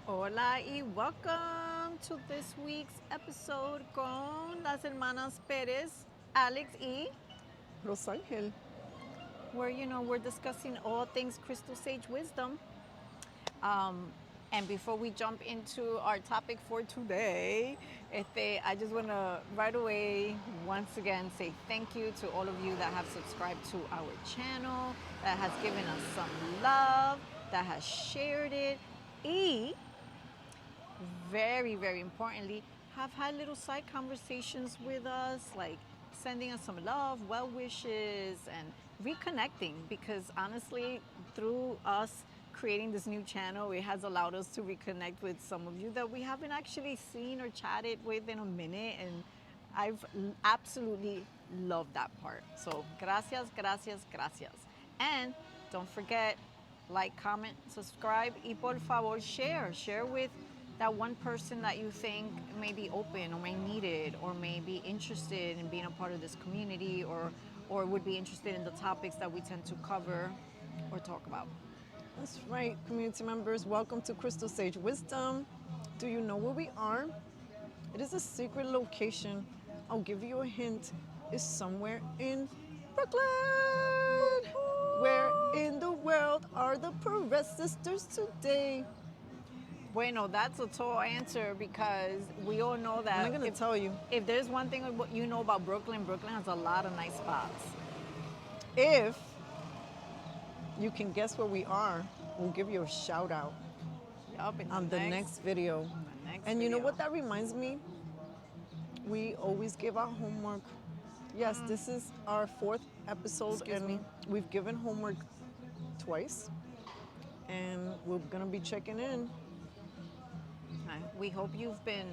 Hola y welcome to this week's episode con las hermanas Perez, Alex y Rosangel. where we're discussing all things crystal sage wisdom. And before we jump into our topic for today, I just want to right away once again say thank you to all of you that have subscribed to our channel, that has given us some love, that has shared it. Y very, very importantly, have had little side conversations with us, like sending us some love, well wishes, and reconnecting. Because honestly, through us creating this new channel, it has allowed us to reconnect with some of you that we haven't actually seen or chatted with in a minute. And I've absolutely loved that part. So, gracias, gracias, gracias. And don't forget, like, comment, subscribe, y por favor, share. Share with that one person that you think may be open or may need it or may be interested in being a part of this community or would be interested in the topics that we tend to cover or talk about. That's right, community members. Welcome to Crystal Sage Wisdom. Do you know where we are? It is a secret location. I'll give you a hint. It's somewhere in Brooklyn. Where in the world are the Perez sisters today? Bueno, that's a tall answer because we all know I'm that not gonna tell you. if there's one thing you know about Brooklyn, Brooklyn has a lot of nice spots. If you can guess where we are, we'll give you a shout out Yup, in on the next video. the next And you know video. what that reminds me? We always give out homework. Yes, this is our fourth episode, Excuse and me. we've given homework twice, and we're gonna be checking in. We hope you've been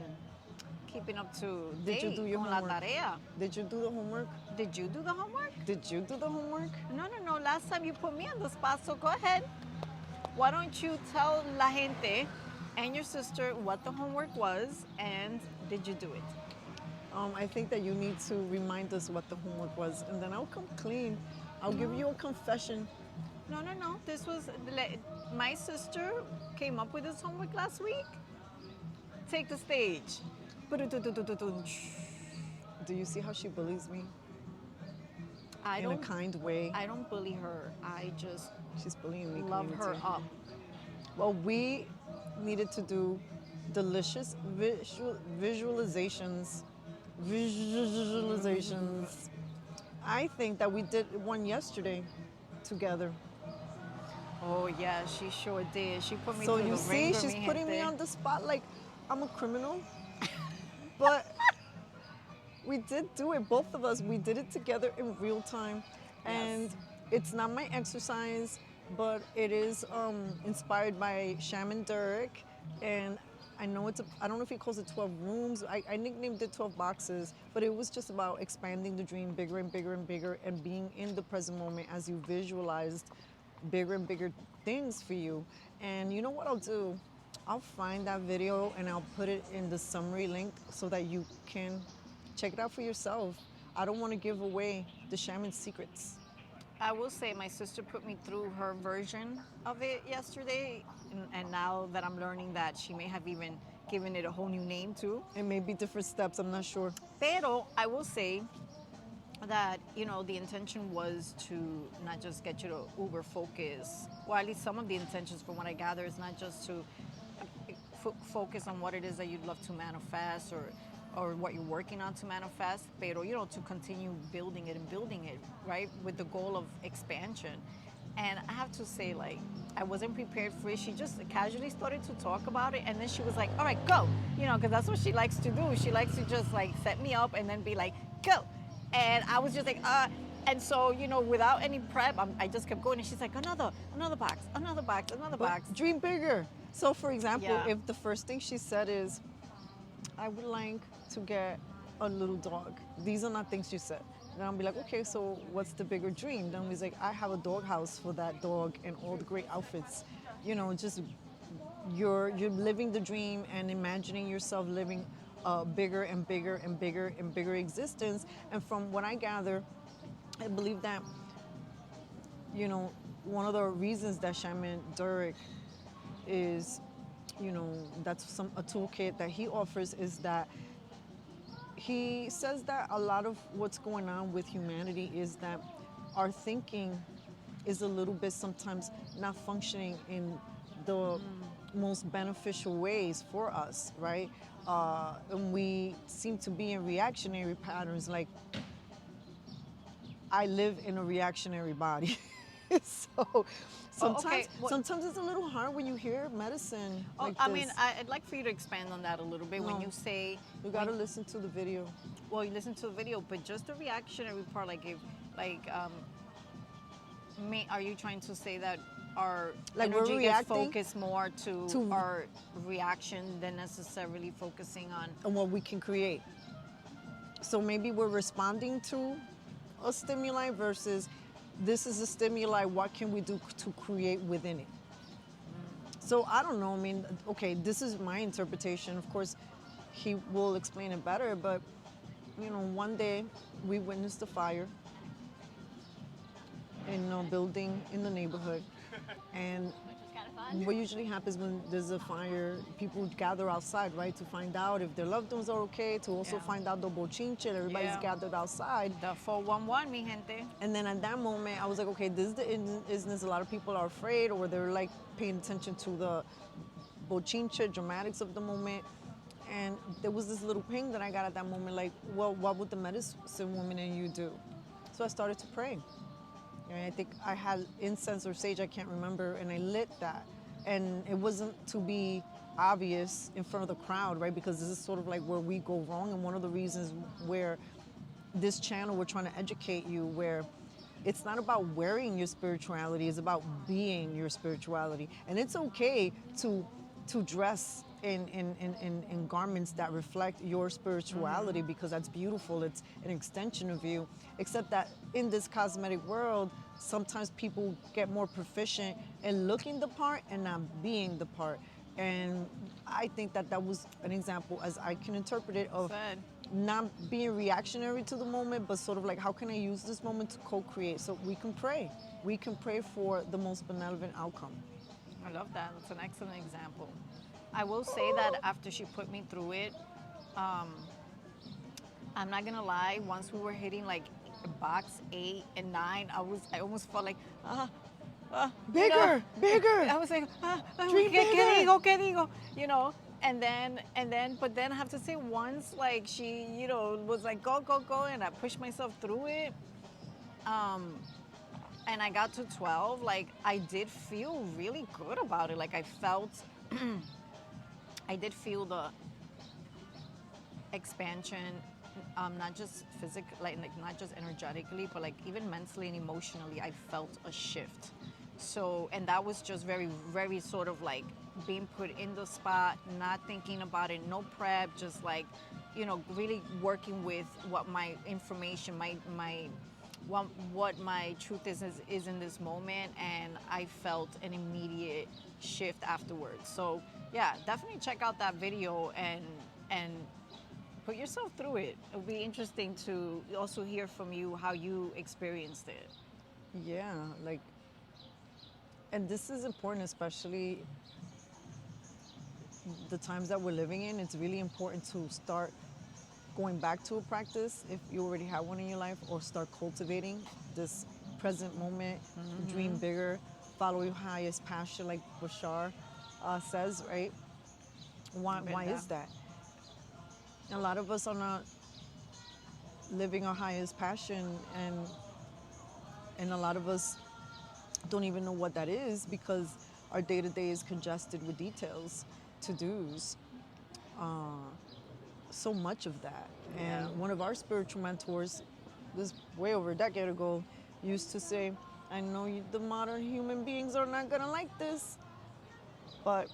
keeping up to Did you date do your con la homework? tarea. Did you do the homework? Did you do the homework? Did you do the homework? No. Last time you put me on the spot, so go ahead. Why don't you tell la gente and your sister what the homework was and did you do it? I think that you need to remind us what the homework was, and then I'll come clean. I'll give you a confession. No. This was my sister came up with this homework last week. Take the stage. Do you see how she bullies me I in a don't. kind way? I don't bully her. I just She's bullying me. love her community. up. Well, we needed to do delicious visualizations. Visualizations. I think that we did one yesterday together. Oh yeah, she sure did. She put me So through you the see, ringer, she's mi putting me gente. on the spot like I'm a criminal. But we did do it, both of us. We did it together in real time. And Yes. it's not my exercise, but it is inspired by Shaman Durek. And I know I don't know if he calls it 12 rooms. I nicknamed it 12 boxes, but it was just about expanding the dream bigger and bigger and bigger and being in the present moment as you visualized bigger and bigger things for you. And you know what I'll do? I'll find that video and I'll put it in the summary link so that you can check it out for yourself. I don't want to give away the shaman secrets. I will say my sister put me through her version of it yesterday, and now that I'm learning that she may have even given it a whole new name too. It may be different steps, I'm not sure. Pero I will say that the intention was to not just get you to uber focus, or at least some of the intentions from what I gather is not just to focus on what it is that you'd love to manifest or what you're working on to manifest, pero to continue building it, right, with the goal of expansion. And I have to say, like, I wasn't prepared for it. She just casually started to talk about it, and then she was like, all right, go, because that's what she likes to do. She likes to just like set me up and then be like, go. And I was just like, and so, without any prep, I just kept going. And she's like, another box, another box, another But box. dream bigger. So, for example, Yeah. if the first thing she said is, I would like to get a little dog. These are not things she said. Then I'll be like, okay, so what's the bigger dream? Then he's like, I have a dog house for that dog and all the great outfits. Just you're living the dream and imagining yourself living a bigger and bigger and bigger and bigger existence. And from what I gather, I believe that, one of the reasons that Shaman Durek is you know, that's a toolkit that he offers, is that he says that a lot of what's going on with humanity is that our thinking is a little bit sometimes not functioning in the most beneficial ways for us, right? And we seem to be in reactionary patterns. Like, I live in a reactionary body. So Oh, okay. sometimes it's a little hard when you hear medicine Oh, like I this. mean, I'd like for you to expand on that a little bit. When No, you say, you when, gotta listen to the video. well, you listen to the video, but just the reactionary part, like if, like, are you trying to say that our Like, we're energy gets reacting focused more to to our reaction than necessarily focusing on? what we can create. So maybe we're responding to a stimuli versus this is a stimuli, what can we do to create within it? So I don't know. I mean, okay, this is my interpretation. Of course, he will explain it better, but you know, one day we witnessed a fire in a building in the neighborhood. And what usually happens when there's a fire, people gather outside, right, to find out if their loved ones are okay, to also Yeah. find out the bochinche, and everybody's Yeah. gathered outside. The 411, mi gente. And then at that moment, I was like, okay, this is the instance. A lot of people are afraid, or they're like paying attention to the bochinche, dramatics of the moment. And there was this little ping that I got at that moment, like, well, what would the medicine woman in you do? So I started to pray. And I think I had incense or sage, I can't remember, and I lit that. And it wasn't to be obvious in front of the crowd, right? Because this is sort of like where we go wrong. And one of the reasons where this channel, we're trying to educate you, where it's not about wearing your spirituality, it's about being your spirituality. And it's okay to dress in garments that reflect your spirituality, because that's beautiful. It's an extension of you. Except that in this cosmetic world, sometimes people get more proficient in looking the part and not being the part. And I think that that was an example, as I can interpret it, of Good. not being reactionary to the moment, but sort of like, how can I use this moment to co-create? So we can pray. We can pray for the most benevolent outcome. I love that. That's an excellent example. I will say that after she put me through it, I'm not gonna lie. Once we were hitting like box 8 and 9, I almost felt like Bigger, bigger. I was like, Dream ¿qué bigger. digo, qué digo? You know. But then I have to say, once like she, was like, go, go, go, and I pushed myself through it. And I got to 12. Like, I did feel really good about it. Like, I felt, I did feel the expansion, not just physically, like not just energetically, but like even mentally and emotionally, I felt a shift. So, and that was just very, very sort of like being put in the spot, not thinking about it, no prep, just like, really working with what my information, what my truth is in this moment, and I felt an immediate shift afterwards. So yeah, definitely check out that video and put yourself through it. It'll be interesting to also hear from you how you experienced it. Yeah, like, and this is important, especially the times that we're living in. It's really important to start going back to a practice if you already have one in your life, or start cultivating this present moment. Dream bigger, follow your highest passion, like Bashar says, right? Why is that? A lot of us are not living our highest passion, and a lot of us don't even know what that is, because our day-to-day is congested with details, to-dos, so much of that. Yeah. And one of our spiritual mentors, this way over a decade ago, used to say, I know the modern human beings are not gonna like this, but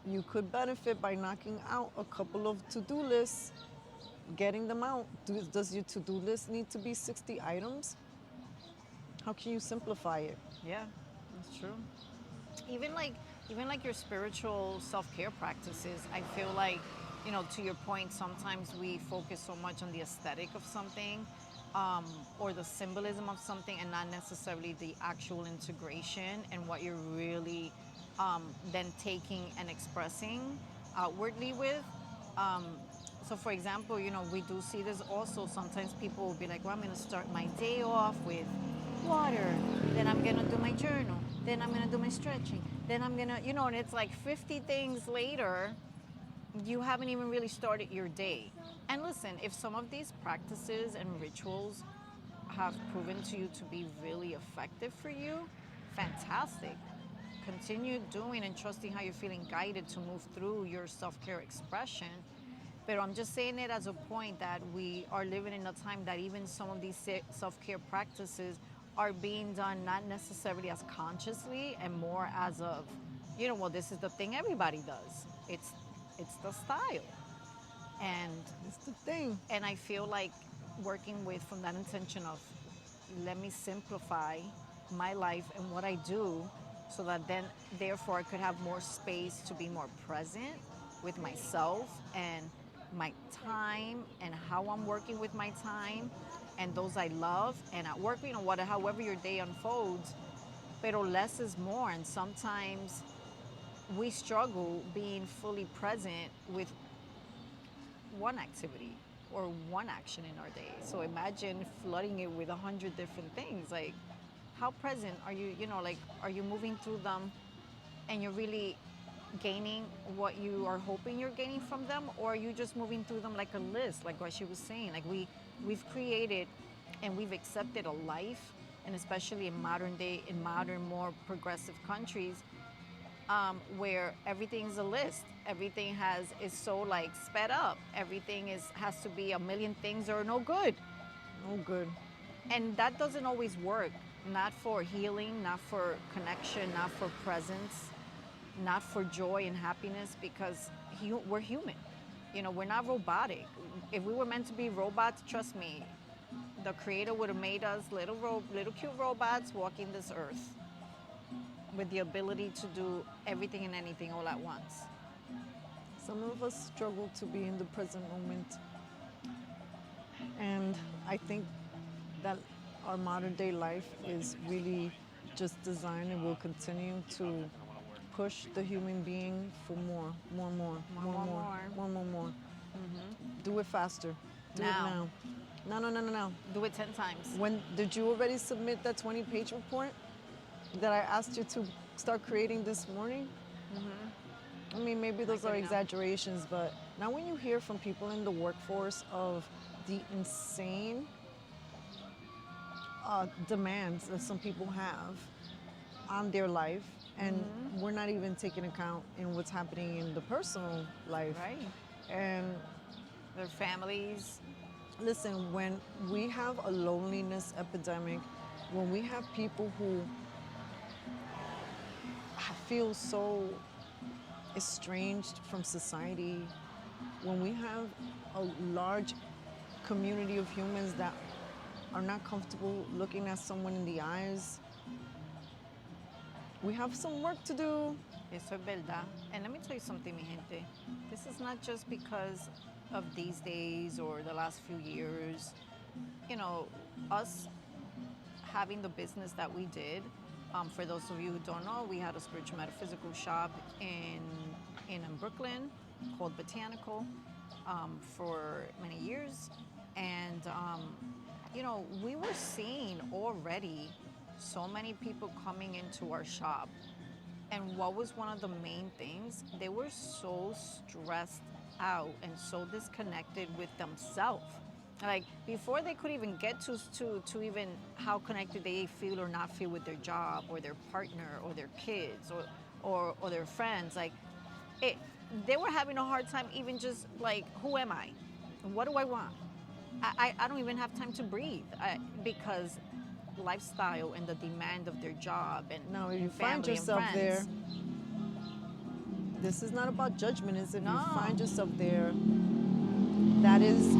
you could benefit by knocking out a couple of to-do lists, getting them out. Does your to-do list need to be 60 items? How can you simplify it? Yeah, that's true. Even like your spiritual self-care practices, I feel like, to your point, sometimes we focus so much on the aesthetic of something, or the symbolism of something, and not necessarily the actual integration and what you're really than taking and expressing outwardly with. Um, so, for example, we do see this also. Sometimes people will be like, well, I'm going to start my day off with water, then I'm going to do my journal, then I'm going to do my stretching, then I'm going to, and it's like 50 things later, you haven't even really started your day. And listen, if some of these practices and rituals have proven to you to be really effective for you, fantastic. Continue doing and trusting how you're feeling guided to move through your self-care expression. But I'm just saying it as a point that we are living in a time that even some of these self-care practices are being done not necessarily as consciously and more as of, well, this is the thing everybody does. It's the style. And It's the thing. I feel like working with from that intention of let me simplify my life and what I do so that then therefore I could have more space to be more present with myself and my time and how I'm working with my time and those I love and at work, however your day unfolds, pero less is more. And sometimes we struggle being fully present with one activity or one action in our day. So imagine flooding it with 100 different things. Like, how present are you? Like, are you moving through them and you're really gaining what you are hoping you're gaining from them, or are you just moving through them like a list, like what she was saying? Like we've created and we've accepted a life, and especially in modern day, in modern, more progressive countries, where everything's a list. Everything is so like sped up. Everything has to be a million things or no good, Oh, good. and that doesn't always work. Not for healing, not for connection, not for presence, not for joy and happiness, because we're human. We're not robotic. If we were meant to be robots, trust me, the creator would have made us little cute robots walking this earth with the ability to do everything and anything all at once. Some of us struggle to be in the present moment. And I think that our modern day life is really just designed and will continue to push the human being for more, more, more, More, more, more, more, more. more, more, more. Do it faster. Do it Now, now. No, no, no, no, no. do it 10 times. When did you already submit that 20-page report that I asked you to start creating this morning? I mean, maybe those are exaggerations, but now when you hear from people in the workforce of the insane demands that some people have on their life, and we're not even taking account in what's happening in the personal life. Right. And Their families. listen, when we have a loneliness epidemic, when we have people who feel so estranged from society, when we have a large community of humans that are not comfortable looking at someone in the eyes, we have some work to do. Eso es verdad. And let me tell you something, mi gente. This is not just because of these days or the last few years. Us having the business that we did. For those of you who don't know, we had a spiritual metaphysical shop in Brooklyn called Botanical for many years. And, we were seeing already so many people coming into our shop. And what was one of the main things? They were so stressed out and so disconnected with themselves. Like before they could even get to even how connected they feel or not feel with their job or their partner or their kids or their friends. Like it, they were having a hard time even just like, who am I? What do I want? I don't even have time to breathe because lifestyle and the demand of their job and Now, if you and find family yourself and there, friends. this is not about judgment. It's if No. you find yourself there, that is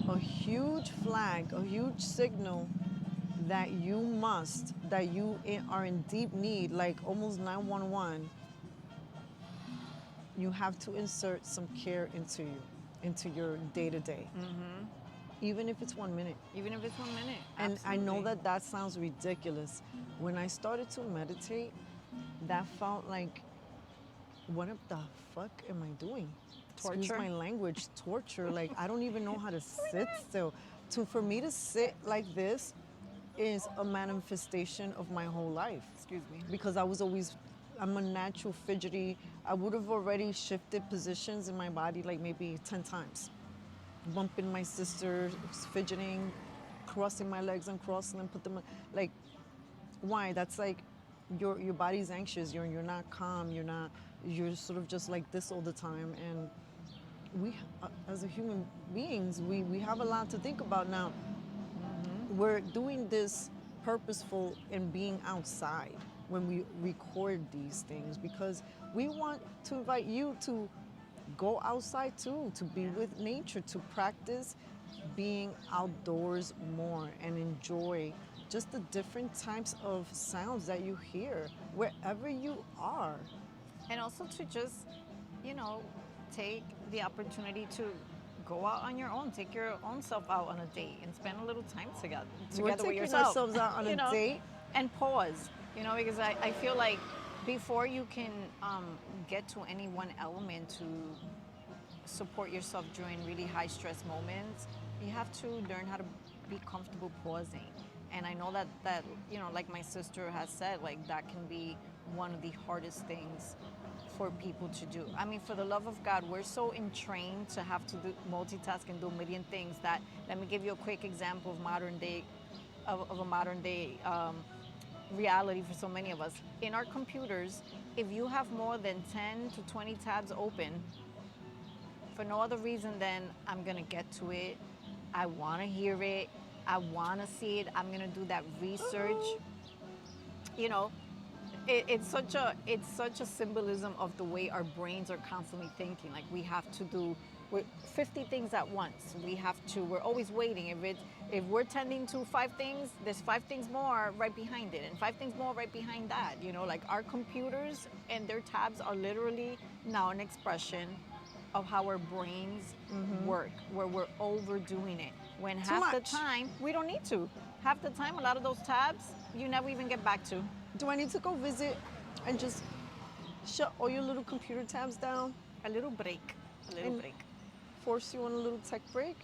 a huge flag, a huge signal that you are in deep need, like almost 911. You have to insert some care into your day to day. even if it's 1 minute. even if it's 1 minute. And I know Absolutely. that that sounds ridiculous. When I started to meditate, that felt like, what the fuck am I doing? Excuse Torture. my language, torture. Like, I don't even know how to sit still. For me to sit like this is a manifestation of my whole life. Excuse me. Because I'm a natural fidgety. I would have already shifted positions in my body like maybe 10 times. Bumping my sister, fidgeting, crossing my legs, uncrossing them, put them like, why? That's like your body's anxious. You're not calm. You're sort of just like this all the time. And we, as a human beings, we have a lot to think about now. We're doing this purposeful in being outside when we record these things because we want to invite you to go outside too, to be with nature, to practice being outdoors more and enjoy just the different types of sounds that you hear wherever you are. And also to just, you know, take the opportunity to go out on your own, take your own self out on a date and spend a little time together We're with taking yourself. ourselves out on You a know, date. and pause, because I feel like before you can get to any one element to support yourself during really high stress moments, you have to learn how to be comfortable pausing. And I know that like my sister has said, like that can be one of the hardest things for people to do. I mean, for the love of God, we're so entrained to have to do multitask and do a million things that, let me give you a quick example of a modern day reality for so many of us. In our computers, if you have more than 10 to 20 tabs open, for no other reason than I'm gonna get to it, I wanna hear it, I wanna see it, I'm gonna do that research. You know, it's such a symbolism of the way our brains are constantly thinking. Like we have to do 50 things at once. We're always waiting. If we're tending to 5 things, there's 5 things more right behind it, and 5 things more right behind that. Like our computers and their tabs are literally now an expression of how our brains work, where we're overdoing it. When Too half the much. time we don't need to. Half the time, a lot of those tabs you never even get back to. Do I need to go visit and just shut all your little computer tabs down A little break, a little and break. force you on a little tech break?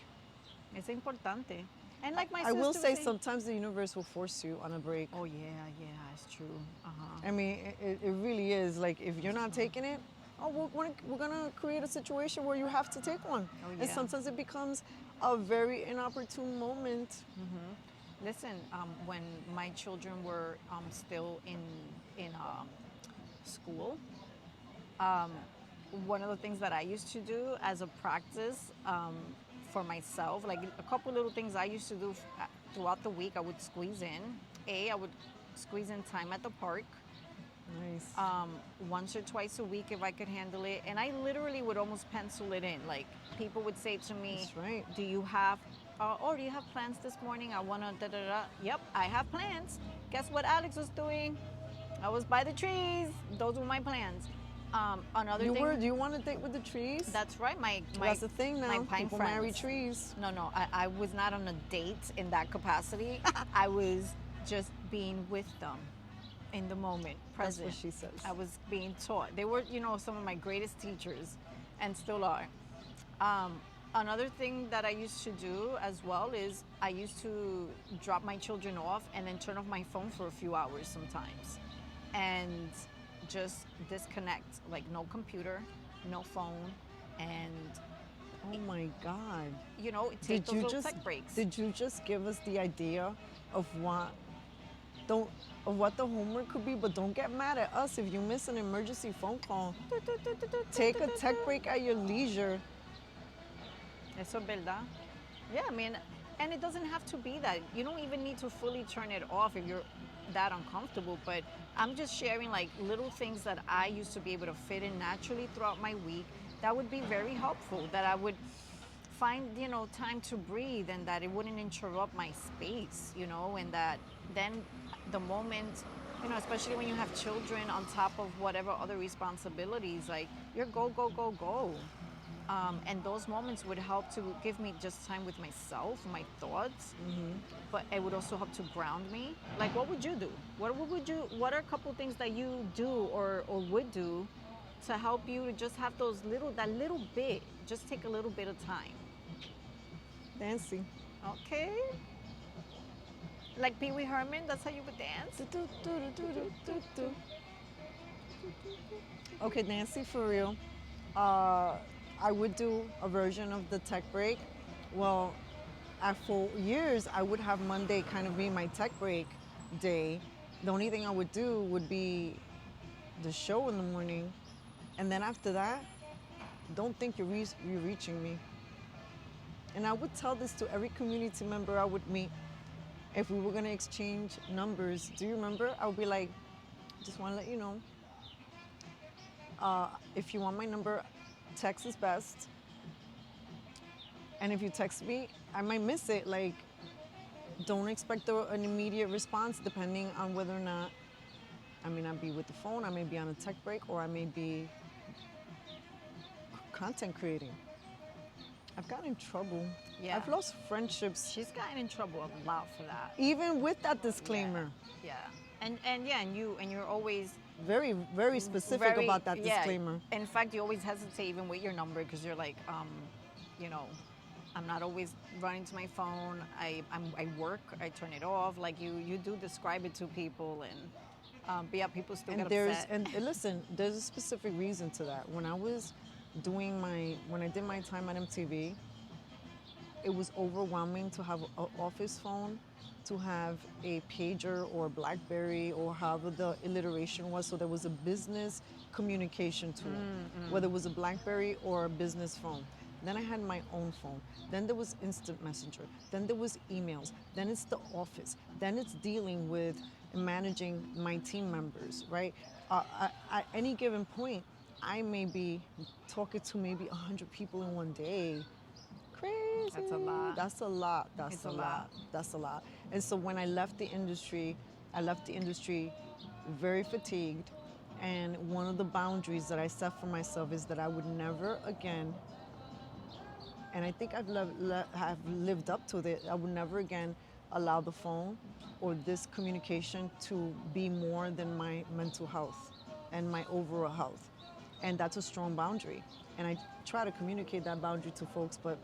Es importante. And like my I sister will was say saying, sometimes the universe will force you on a break. oh yeah, yeah, it's true. I mean, it really is. Like, if you're not taking it, oh, we're gonna create a situation where you have to take one. Oh, And yeah. sometimes it becomes a very inopportune moment. Listen, when my children were still in school, one of the things that I used to do as a practice for myself, like a couple little things I used to do throughout the week, I would squeeze in. I would squeeze in time at the park Nice. once or twice a week if I could handle it. And I literally would almost pencil it in. Like people would say to me, That's right. do you have plans this morning? I want to da da da. Yep, I have plans. Guess what Alex was doing? I was by the trees. Those were my plans. Another thing. Do you want to date with the trees? That's right. My That's the thing now. My pine People friends. marry trees. No. I was not on a date in that capacity. I was just being with them in the moment, That's present. what she says. I was being taught. They were, some of my greatest teachers, and still are. Another thing that I used to do as well is I used to drop my children off and then turn off my phone for a few hours sometimes, and just disconnect. Like no computer, no phone, and Oh my God. take those little tech breaks. Did you just give us the idea of what the homework could be? But don't get mad at us if you miss an emergency phone call. Take a tech break at your leisure. Eso es verdad. Yeah, I mean, and it doesn't have to be that. You don't even need to fully turn it off if you're that uncomfortable. But I'm just sharing like little things that I used to be able to fit in naturally throughout my week. That would be very helpful. That I would find, time to breathe, and that it wouldn't interrupt my space, and that then the moment, especially when you have children on top of whatever other responsibilities, like you're go, go, go, go. And those moments would help to give me just time with myself, my thoughts, but it would also help to ground me. Like, what would you do? What would you? What are a couple things that you do or would do to help you to just have that little bit, just take a little bit of time? Dancing. Okay, like Pee Wee Herman. That's how you would dance. Do, do, do, do, do, do, do. Okay, Nancy, for real. I would do a version of the tech break. Well, for years, I would have Monday kind of be my tech break day. The only thing I would do would be the show in the morning. And then after that, don't think you're reaching me. And I would tell this to every community member I would meet. If we were going to exchange numbers, do you remember? I would be like, just want to let you know, if you want my number, text is best. And if you text me, I might miss it. Like, don't expect an immediate response depending on whether or not I may not be with the phone, I may be on a tech break, or I may be content creating. I've gotten in trouble. Yeah. I've lost friendships. She's gotten in trouble a lot for that. Even with that disclaimer. Yeah. And you're always Very, very specific about that disclaimer. In fact, you always hesitate even with your number because you're like, you know, I'm not always running to my phone. I work. I turn it off. Like you do describe it to people, and but yeah, people still get upset. And listen, there's a specific reason to that. When I did my time at MTV, it was overwhelming to have an office phone, to have a pager or a BlackBerry or however the alliteration was. So there was a business communication tool, whether it was a BlackBerry or a business phone. Then I had my own phone. Then there was instant messenger. Then there was emails. Then it's the office. Then it's dealing with managing my team members, right? At any given point, I may be talking to maybe 100 people in one day. Crazy. That's a lot. That's a lot. That's It's a a lot. lot. That's a lot. And so when I left the industry, very fatigued. And one of the boundaries that I set for myself is that I would never again, and I think I've have lived up to it, I would never again allow the phone or this communication to be more than my mental health and my overall health. And that's a strong boundary. And I try to communicate that boundary to folks, but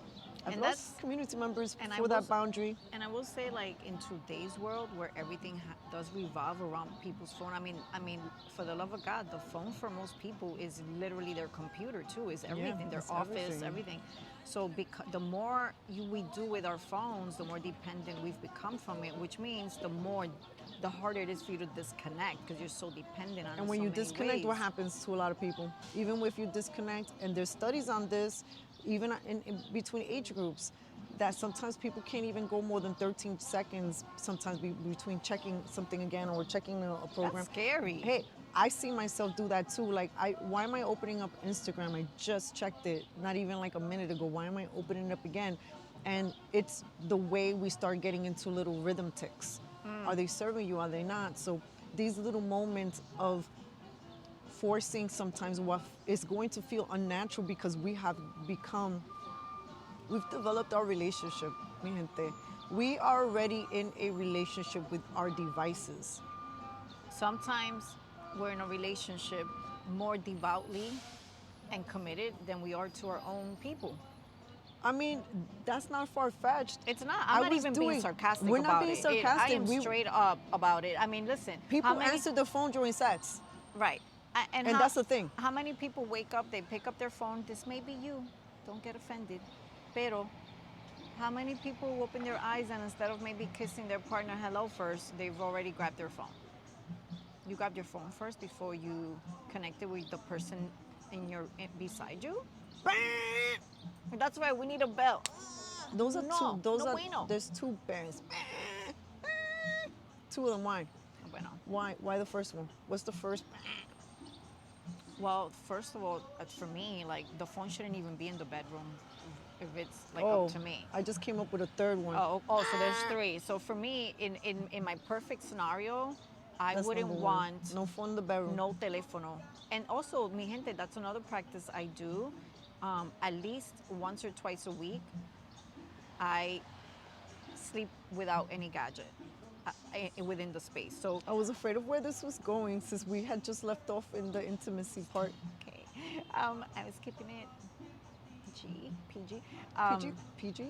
I've And lost that's- community members and I for will that s- boundary. And I will say, like in today's world where everything does revolve around people's phone. I mean, for the love of God, the phone for most people is literally their computer too. Is everything, their it's office, everything. So the more we do with our phones, the more dependent we've become from it. Which means the harder it is for you to disconnect because you're so dependent on it. And when so you many disconnect, ways. what happens to a lot of people? Even if you disconnect, and there's studies on this, even in between age groups, that sometimes people can't even go more than 13 seconds, sometimes between checking something again or checking a program. That's scary. Hey, I see myself do that too. Like, why am I opening up Instagram? I just checked it, not even like a minute ago. Why am I opening it up again? And it's the way we start getting into little rhythm ticks. Are they serving you? Are they not? So these little moments of forcing sometimes what is going to feel unnatural because we've developed our relationship, mi gente. We are already in a relationship with our devices. Sometimes we're in a relationship more devoutly and committed than we are to our own people. I mean, that's not far-fetched. It's not. I'm not even being sarcastic about it. We're not being sarcastic. I am straight up about it. I mean, listen. People answer the phone during sex. Right. And that's the thing. How many people wake up, they pick up their phone, this may be you, don't get offended. Pero, how many people open their eyes and instead of maybe kissing their partner hello first, they've already grabbed their phone? You grabbed your phone first before you connected with the person beside you? That's why we need a bell. Those are No, two. Those no are. bueno. There's two bands. Two of them. Why? Bueno. Why the first one? What's the first? Well, first of all, for me, like the phone shouldn't even be in the bedroom if it's like Oh, up to me. I just came up with a third one. Oh, so there's three. So for me, in my perfect scenario, I That's wouldn't number one. want No phone in the bedroom. no teléfono. And also, mi gente, that's another practice I do. At least once or twice a week, I sleep without any gadget within the space. So, I was afraid of where this was going since we had just left off in the intimacy part. okay, I was keeping it PG. PG, PG.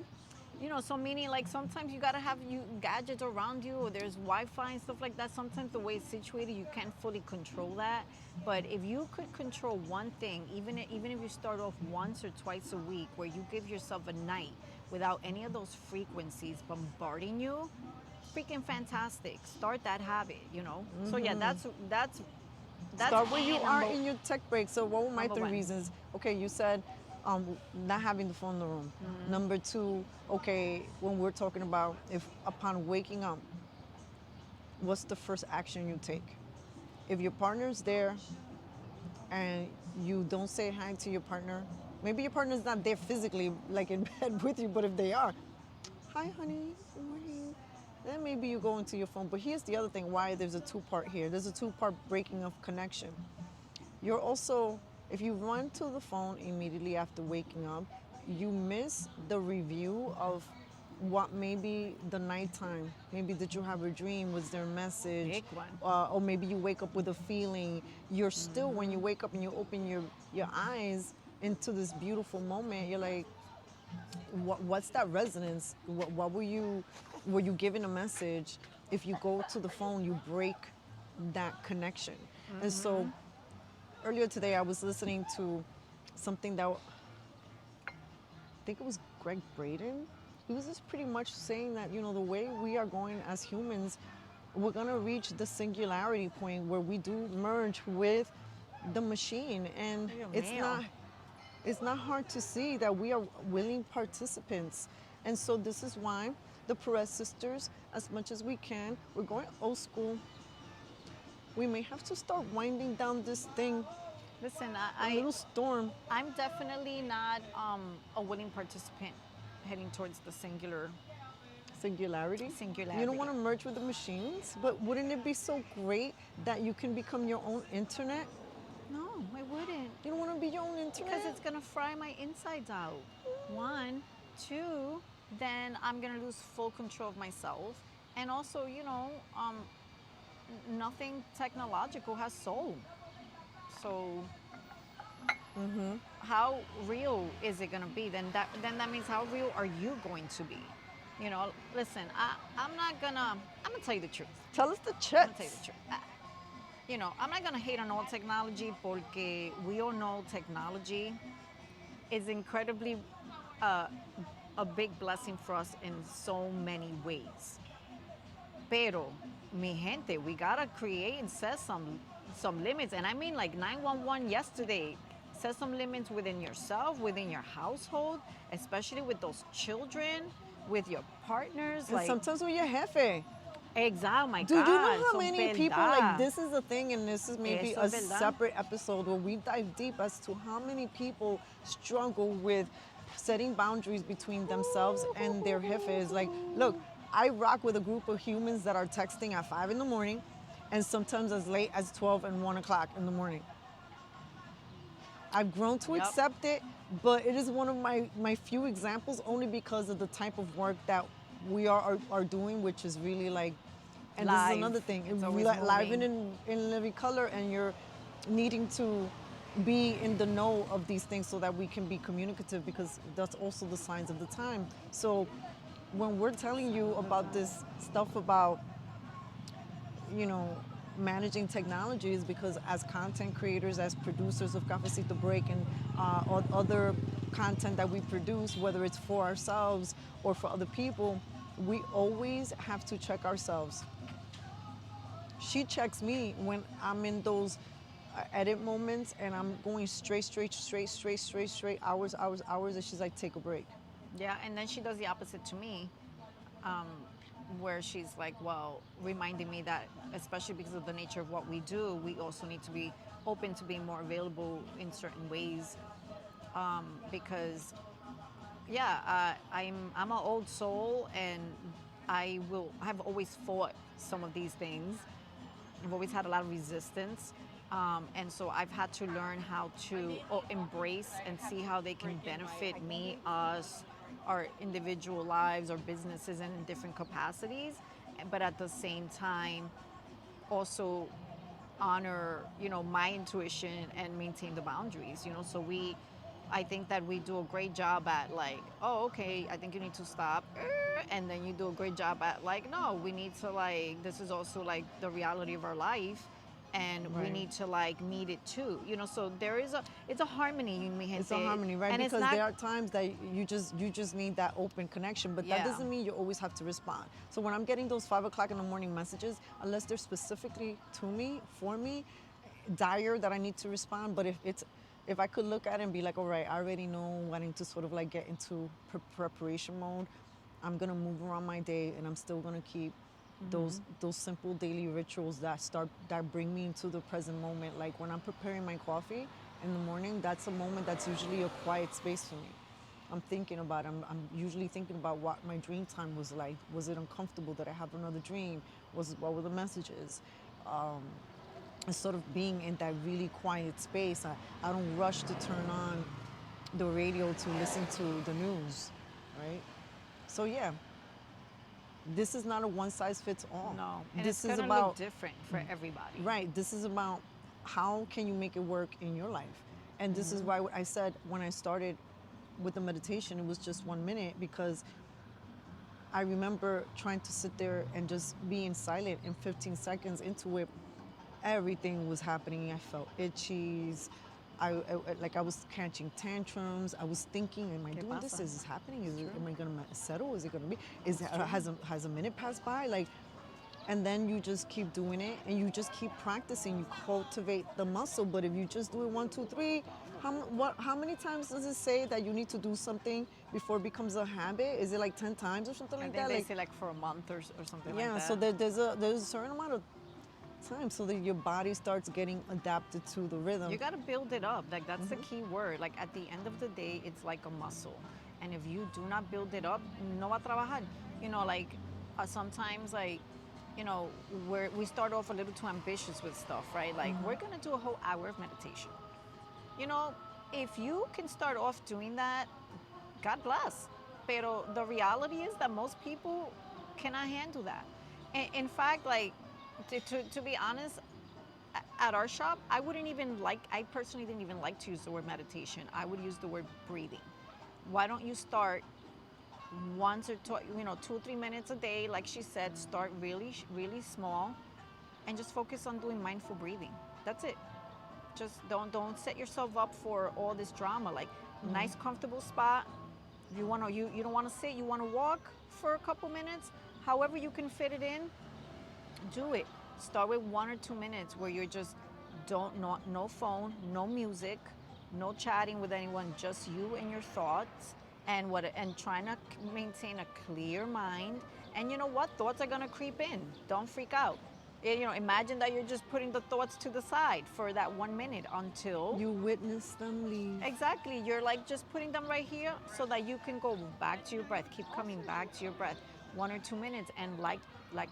So meaning like sometimes you gotta have you gadgets around you, or there's Wi-Fi and stuff like that. Sometimes the way it's situated, you can't fully control that. But if you could control one thing, even if you start off once or twice a week, where you give yourself a night without any of those frequencies bombarding you, freaking fantastic. Start that habit. So yeah, that's Start where you are number in your tech break. So what were my number three one. reasons? Okay, you said not having the phone in the room. Number two, okay, when we're talking about if upon waking up, what's the first action you take? If your partner's there and you don't say hi to your partner, maybe your partner's not there physically, like in bed with you, but if they are, hi, honey, good morning. Then maybe you go into your phone. But here's the other thing why there's a two-part here. There's a two-part breaking of connection. You're also, if you run to the phone immediately after waking up, you miss the review of what maybe the nighttime. Maybe did you have a dream? Was there a message? Big one. Or maybe you wake up with a feeling. You're still, when you wake up and you open your eyes into this beautiful moment, you're like, what's that resonance? What were you given a message? If you go to the phone, you break that connection. And so earlier today, I was listening to something that I think it was Greg Braden. He was just pretty much saying that, the way we are going as humans, we're going to reach the singularity point where we do merge with the machine. And Dios it's mío. not it's not hard to see that we are willing participants. And so this is why the Perez sisters, as much as we can, we're going old school. We may have to start winding down this thing, Listen, a little storm. I'm definitely not a willing participant heading towards the Singularity. singularity. You don't want to merge with the machines, but wouldn't it be so great that you can become your own internet? No, I wouldn't. You don't want to be your own internet? Because it's gonna fry my insides out. One, two, then I'm gonna lose full control of myself. And also, nothing technological has soul. So how real is it gonna be? Then that means how real are you going to be? Listen, I'm gonna tell you the truth. Tell us the I'm chits. gonna tell you the truth. I'm not gonna hate on all technology porque we all know technology is incredibly a big blessing for us in so many ways. Pero, mi gente, we gotta create and set some limits. And I mean like 911 yesterday. Set some limits within yourself, within your household, especially with those children, with your partners. And Like, sometimes with your jefe. exactly, my Do God. you know how so many people, verdad. like, this is a thing, and this is maybe Eso a es verdad. separate episode where we dive deep as to how many people struggle with setting boundaries between themselves and their jefes. Like, look, I rock with a group of humans that are texting at 5 in the morning and sometimes as late as 12 and 1 o'clock in the morning. I've grown to Yep. accept it, but it is one of my few examples only because of the type of work that we are doing, which is really like, and this Live. is another thing, It's we always live moving. in living color, and you're needing to be in the know of these things so that we can be communicative, because that's also the signs of the time. So when we're telling you about this stuff about, managing technology, is because as content creators, as producers of Cafecito Break and other content that we produce, whether it's for ourselves or for other people, we always have to check ourselves. She checks me when I'm in those edit moments and I'm going straight, hours, and she's like, take a break. Yeah, and then she does the opposite to me, where she's like, well, reminding me that, especially because of the nature of what we do, we also need to be open to being more available in certain ways. Because, yeah, I'm an old soul, and have always fought some of these things. I've always had a lot of resistance, And so I've had to learn how to embrace and see how they can benefit me, us, our individual lives, our businesses, and in different capacities. But at the same time, also honor, my intuition and maintain the boundaries. So I think that we do a great job at like, oh, okay, I think you need to stop, and then you do a great job at like, no, we need to like, this is also like the reality of our life, and we Right. need to like meet it too. So there is it's a harmony, mi It's a gente, harmony, right? and it's Because not. there are times that you just need that open connection, but that Yeah. doesn't mean you always have to respond. So when I'm getting those 5 o'clock in the morning messages, unless they're specifically to me, for me, dire that I need to respond. But if I could look at it and be like, all right, I already know I need to sort of like get into preparation mode. I'm gonna move around my day, and I'm still gonna keep those simple daily rituals that bring me into the present moment. Like when I'm preparing my coffee in the morning, that's a moment that's usually a quiet space for me. I'm usually thinking about what my dream time was like. Was it uncomfortable? Did I have another dream? What were the messages? And sort of being in that really quiet space. I don't rush to turn on the radio to listen to the news, right? So yeah, this is not a one size fits all. No, and it's This is gonna look about, different for everybody. right, this is about how can you make it work in your life. And this is why I said when I started with the meditation, it was just 1 minute, because I remember trying to sit there and just being silent, and 15 seconds into it, everything was happening. I felt itchy. Like I was catching tantrums. I was thinking, am I ¿Qué doing this? pasa? Is this happening? It's true. Am I gonna settle? Is it gonna be? It's true. Has a minute passed by? Like, and then you just keep doing it, and you just keep practicing. You cultivate the muscle. But if you just do it 1, 2, 3, how many times does it say that you need to do something before it becomes a habit? Is it like 10 times or something I like think that? they Like, say like for a month or something like yeah. that. So there's a certain amount of time so that your body starts getting adapted to the rhythm. You got to build it up. Like that's the key word. Like at the end of the day, it's like a muscle. And if you do not build it up, no va a trabajar. Like sometimes like, we start off a little too ambitious with stuff, right? Like we're gonna do a whole hour of meditation. You know, if you can start off doing that, God bless. Pero the reality is that most people cannot handle that. In fact, like to be honest, at our shop, I personally didn't even like to use the word meditation. I would use the word breathing. Why don't you start once or 2 or 3 minutes a day, like she said, start really, really small and just focus on doing mindful breathing. That's it. Just don't set yourself up for all this drama. Like nice comfortable spot. You don't want to sit, you want to walk for a couple minutes. However you can fit it in, do it. Start with 1 or 2 minutes where you're just no phone, no music, no chatting with anyone, just you and your thoughts, and trying to maintain a clear mind. And you know what? Thoughts are gonna creep in. Don't freak out. Imagine that you're just putting the thoughts to the side for that 1 minute until You witness them leave. exactly, you're like just putting them right here so that you can go back to your breath. Keep coming back to your breath. 1 or 2 minutes, and like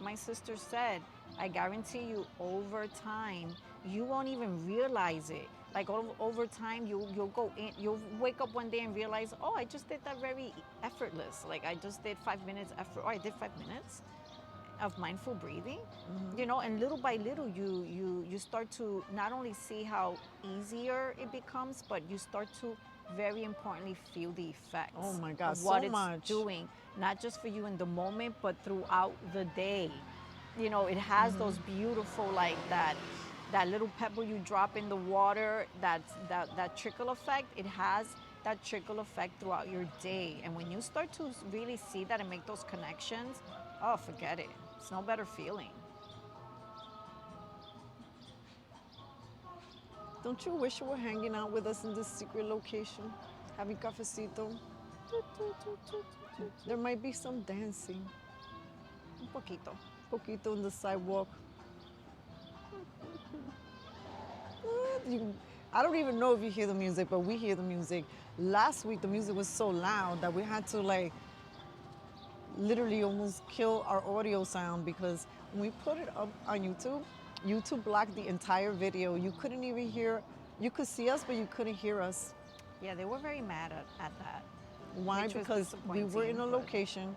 my sister said, I guarantee you, over time, you won't even realize it. Like over time, you'll go in. You'll wake up one day and realize, oh, I just did that very effortless. Like I just did 5 minutes effort. Oh, I did 5 minutes of mindful breathing. And little by little, you start to not only see how easier it becomes, but you start to very importantly feel the effects Oh my God, of what so it's much. doing, not just for you in the moment, but throughout the day. It has those beautiful, like that little pebble you drop in the water, that trickle effect. It has that trickle effect throughout your day. And when you start to really see that and make those connections, oh, forget it. It's no better feeling. Don't you wish you were hanging out with us in this secret location, having cafecito? There might be some dancing, Un poquito. poquito on the sidewalk. You, I don't even know if you hear the music, but we hear the music. Last week, the music was so loud that we had to like literally almost kill our audio sound, because when we put it up on YouTube, YouTube blocked the entire video. You couldn't even hear, you could see us, but you couldn't hear us. Yeah, they were very mad at that, Why? which was Because we were in disappointing. a But location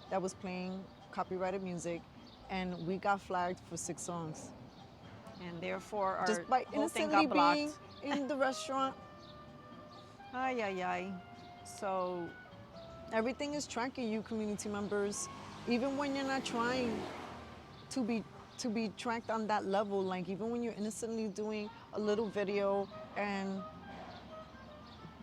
that was playing copyrighted music, and we got flagged for 6 songs. and therefore our Just by whole thing innocently got being blocked. in the restaurant. Ay ay ay. So Everything is tracking you, community members. Even when you're not trying to be tracked on that level, like even when you're innocently doing a little video and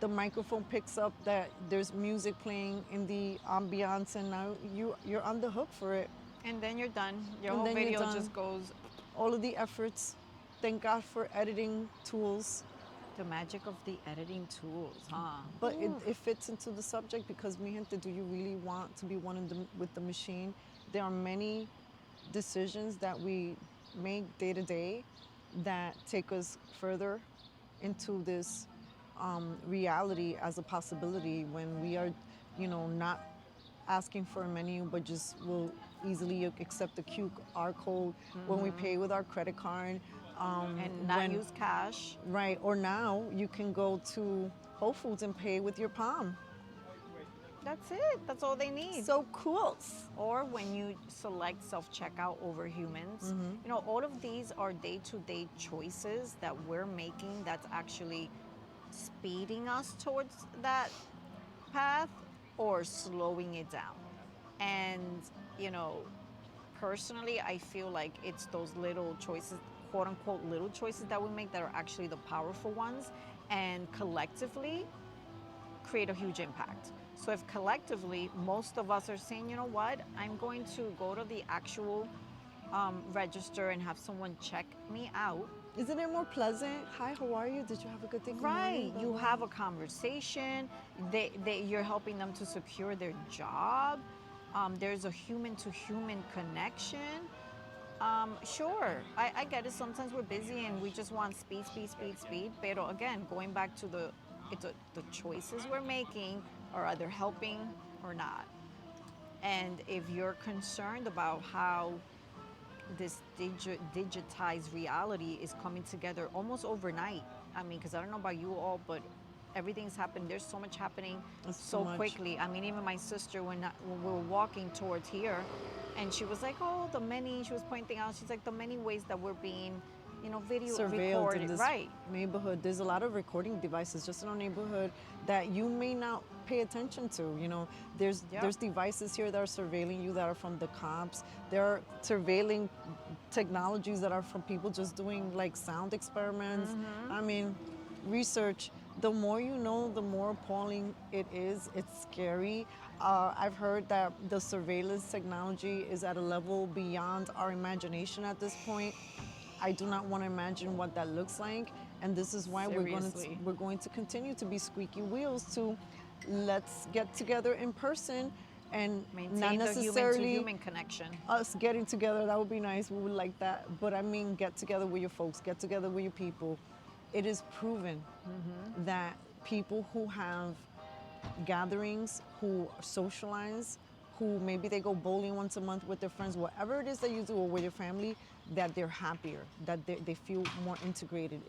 the microphone picks up that there's music playing in the ambiance, and now you're on the hook for it, and then you're done. Your and whole then you're video done. just goes. All of the efforts. Thank God for editing tools. The magic of the editing tools, huh? But it fits into the subject because, mi gente, do you really want to be one of the, with the machine? There are many decisions that we make day to day that take us further into this reality as a possibility when we are, not asking for a menu, but just will easily accept the QR code when we pay with our credit card. And not use cash. Right, or now you can go to Whole Foods and pay with your palm. That's it. That's all they need. So cool. Or when you select self-checkout over humans, all of these are day-to-day choices that we're making that's actually speeding us towards that path or slowing it down. And, you know, personally, I feel like it's those little choices, quote unquote, little choices that we make that are actually the powerful ones, and collectively create a huge impact. So if collectively most of us are saying, you know what, I'm going to go to the actual register and have someone check me out. Isn't it more pleasant? Hi, how are you? Did you have a good day? Good Right, morning, blah, you blah. have a conversation. You're helping them to secure their job. There's a human-to-human connection. Sure, I get it. Sometimes we're busy and we just want speed, speed, speed, speed. But again, going back to the choices we're making are either helping or not. And if you're concerned about how this digitized reality is coming together almost overnight. I mean, because I don't know about you all, but everything's happened. There's so much happening That's so too much. quickly. I mean, even my sister, when we were walking towards here, and she was like, "Oh, she was pointing out. She's like, the many ways that we're being, video Surveilled recorded." in this Right. neighborhood. There's a lot of recording devices just in our neighborhood that you may not pay attention to. There's Yeah. there's devices here that are surveilling you that are from the cops. There are surveilling technologies that are from people just doing like sound experiments. I mean, research. The more you know, the more appalling it is. It's scary. I've heard that the surveillance technology is at a level beyond our imagination at this point. I do not want to imagine what that looks like, and this is why Seriously. we're going to continue to be squeaky wheels. To let's get together in person, and Maintain not the necessarily human-to-human connection. us getting together. That would be nice. We would like that, but I mean, get together with your folks, get together with your people. It is proven that people who have gatherings, who socialize, who maybe they go bowling once a month with their friends, whatever it is that you do, or with your family, that they're happier, that they feel more integrated.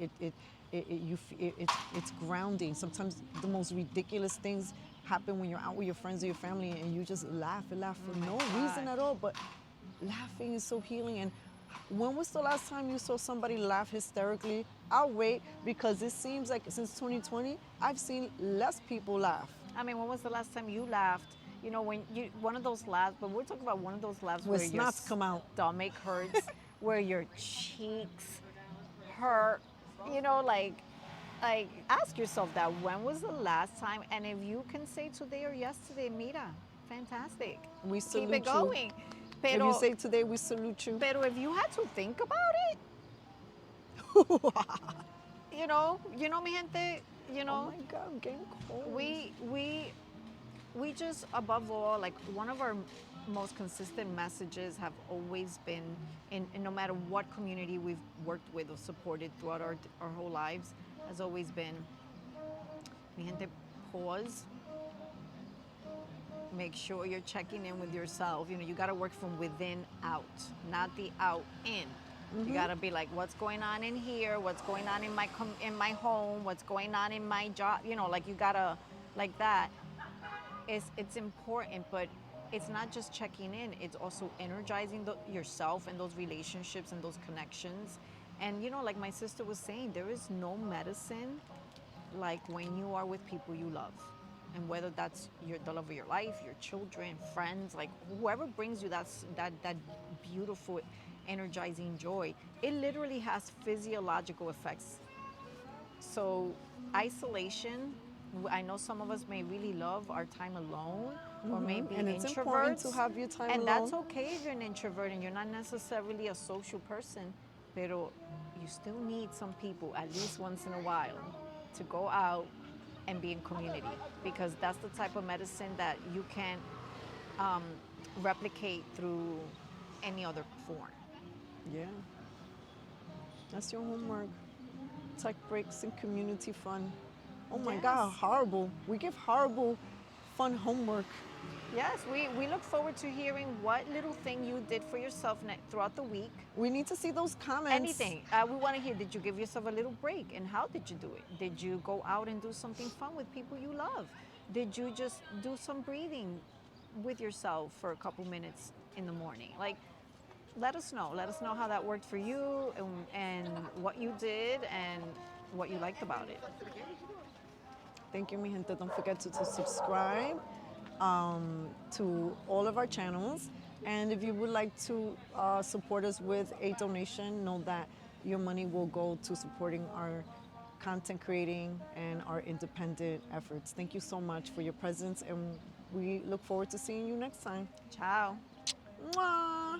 It's grounding. Sometimes the most ridiculous things happen when you're out with your friends or your family, and you just laugh and laugh for no reason God. at all. But laughing is so healing. And when was the last time you saw somebody laugh hysterically? I'll wait, because it seems like since 2020, I've seen less people laugh. I mean, when was the last time you laughed? When one of those laughs, but we're talking about one of those laughs Where where your snots come out. stomach hurts, where your cheeks hurt. Like ask yourself that. When was the last time? And if you can say today or yesterday, mira, fantastic. We Keep salute it going. you. If you say today, we salute you. Pero if you had to think about it, mi gente, Oh my God, I'm getting cold. we just, above all, like, one of our most consistent messages have always been, in no matter what community we've worked with or supported throughout our whole lives, has always been, mi gente, pause. Make sure you're checking in with yourself. You got to work from within out, not the out in. You gotta be like, what's going on in here? What's going on in in my home? What's going on in my job? You know, like you gotta like that. It's important, but it's not just checking in. It's also energizing yourself and those relationships and those connections. And you know, like my sister was saying, there is no medicine like when you are with people you love, and whether that's the love of your life, your children, friends, like whoever brings you that beautiful energizing joy, it literally has physiological effects. So isolation, I know some of us may really love our time alone, or may be And it's important to introverts, have your time and alone. that's okay if you're an introvert and you're not necessarily a social person, pero you still need some people at least once in a while to go out and be in community, because that's the type of medicine that you can replicate through any other form. Yeah, that's your homework. Tech breaks and community fun. Oh my God, Yes. horrible. We give horrible fun homework. Yes, we look forward to hearing what little thing you did for yourself throughout the week. We need to see those comments. Anything. We want to hear, did you give yourself a little break? And how did you do it? Did you go out and do something fun with people you love? Did you just do some breathing with yourself for a couple minutes in the morning? Like, let us know. Let us know how that worked for you, and what you did and what you liked about it. Thank you, mi gente. Don't forget to subscribe to all of our channels. And if you would like to support us with a donation, know that your money will go to supporting our content creating and our independent efforts. Thank you so much for your presence, and we look forward to seeing you next time. Ciao. Mwah!